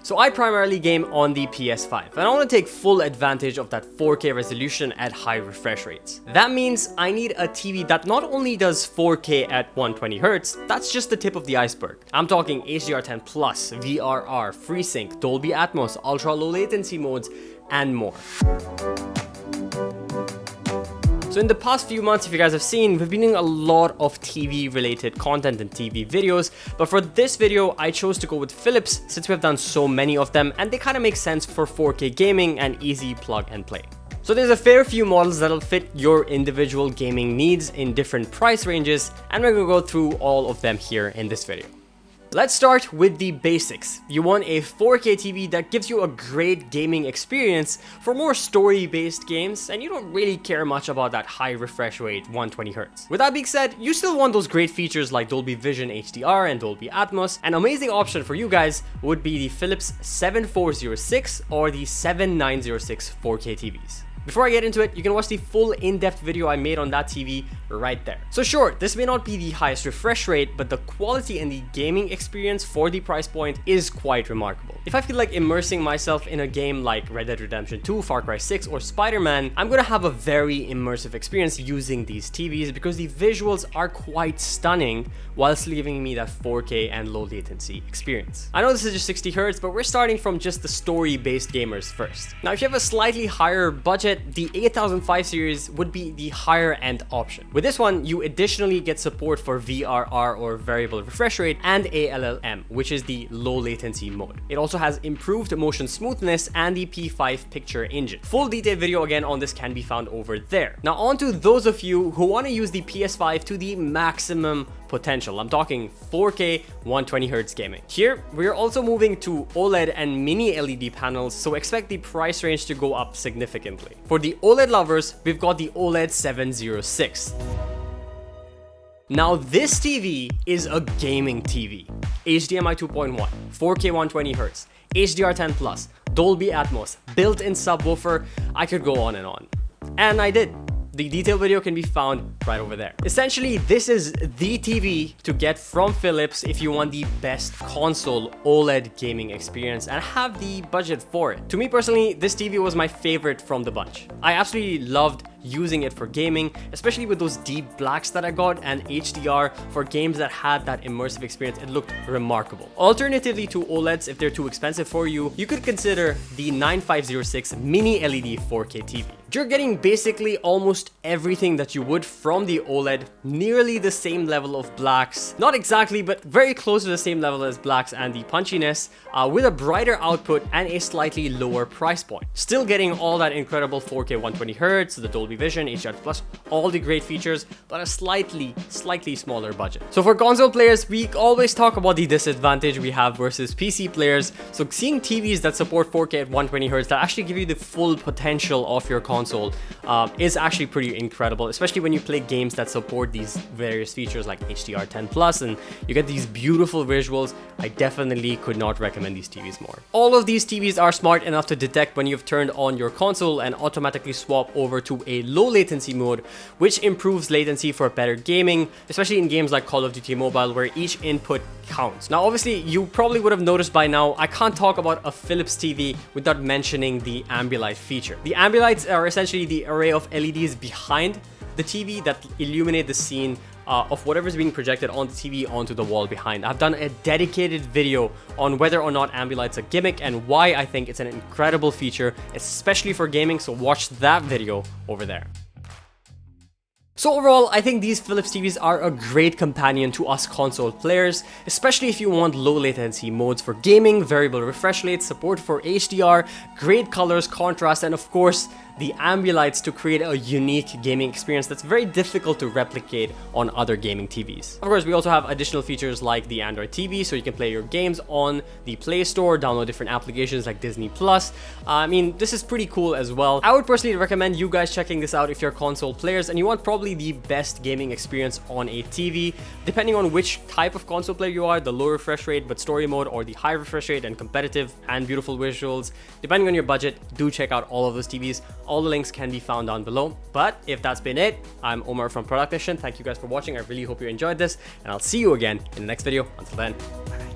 So I primarily game on the PS5, and I want to take full advantage of that 4K resolution at high refresh rates. That means I need a TV that not only does 4K at 120Hz, that's just the tip of the iceberg. I'm talking HDR10+, VRR, FreeSync, Dolby Atmos, ultra low latency modes, and more. So in the past few months, if you guys have seen, we've been doing a lot of TV related content and TV videos, but for this video, I chose to go with Philips since we've done so many of them and they kind of make sense for 4K gaming and easy plug and play. So there's a fair few models that'll fit your individual gaming needs in different price ranges, and we're gonna go through all of them here in this video. Let's start with the basics. You want a 4K TV that gives you a great gaming experience for more story-based games, and you don't really care much about that high refresh rate 120Hz. With that being said, you still want those great features like Dolby Vision HDR and Dolby Atmos. An amazing option for you guys would be the Philips 7406 or the 7906 4K TVs. Before I get into it, you can watch the full in-depth video I made on that TV right there. So sure, this may not be the highest refresh rate, but the quality and the gaming experience for the price point is quite remarkable. If I feel like immersing myself in a game like Red Dead Redemption 2, Far Cry 6, or Spider-Man, I'm gonna have a very immersive experience using these TVs because the visuals are quite stunning whilst giving me that 4K and low latency experience. I know this is just 60Hz, but we're starting from just the story-based gamers first. Now, if you have a slightly higher budget, the 8005 series would be the higher end option. With this one, you additionally get support for VRR or variable refresh rate and ALLM, which is the low latency mode. It also has improved motion smoothness and the P5 picture engine. Full detailed video again on this can be found over there. Now on to those of you who want to use the PS5 to the maximum potential. I'm talking 4K 120Hz gaming. Here, we're also moving to OLED and mini LED panels, so expect the price range to go up significantly. For the OLED lovers, we've got the OLED 706. Now this TV is a gaming TV. HDMI 2.1, 4K 120Hz, HDR10+, Dolby Atmos, built-in subwoofer, I could go on. And I did. The detailed video can be found right over there. Essentially, this is the TV to get from Philips if you want the best console OLED gaming experience and have the budget for it. To me personally, this TV was my favorite from the bunch. I absolutely loved using it for gaming, especially with those deep blacks that I got and HDR for games that had that immersive experience. It looked remarkable. Alternatively to OLEDs, if they're too expensive for you, you could consider the 9506 mini LED 4K TV. You're getting basically almost everything that you would from the OLED, nearly the same level of blacks, not exactly, but very close to the same level as blacks and the punchiness, with a brighter output and a slightly lower price point. Still getting all that incredible 4K 120Hz, the Dolby Vision, HDR+, all the great features, but a slightly smaller budget. So for console players, we always talk about the disadvantage we have versus PC players. So seeing TVs that support 4K at 120Hz that actually give you the full potential of your console is actually pretty incredible, especially when you play games that support these various features like HDR10+, and you get these beautiful visuals. I definitely could not recommend these TVs more. All of these TVs are smart enough to detect when you've turned on your console and automatically swap over to a low latency mode, which improves latency for better gaming, especially in games like Call of Duty Mobile, where each input counts. Now, obviously, you probably would have noticed by now, I can't talk about a Philips TV without mentioning the Ambilight feature. The Ambilights are essentially the array of LEDs behind the TV that illuminate the scene of whatever's being projected on the TV onto the wall behind. I've done a dedicated video on whether or not Ambilight's a gimmick and why I think it's an incredible feature, especially for gaming, so watch that video over there. So overall, I think these Philips TVs are a great companion to us console players, especially if you want low latency modes for gaming, variable refresh rates, support for HDR, great colors, contrast, and of course, the Ambilights to create a unique gaming experience that's very difficult to replicate on other gaming TVs. Of course, we also have additional features like the Android TV, so you can play your games on the Play Store, download different applications like Disney+. I mean, this is pretty cool as well. I would personally recommend you guys checking this out if you're console players and you want probably the best gaming experience on a TV. Depending on which type of console player you are, the low refresh rate but story mode, or the high refresh rate and competitive and beautiful visuals, depending on your budget, do check out all of those TVs. All the links can be found down below. But if that's been it, I'm Omar from ProductNation. Thank you guys for watching. I really hope you enjoyed this, and I'll see you again in the next video. Until then, bye.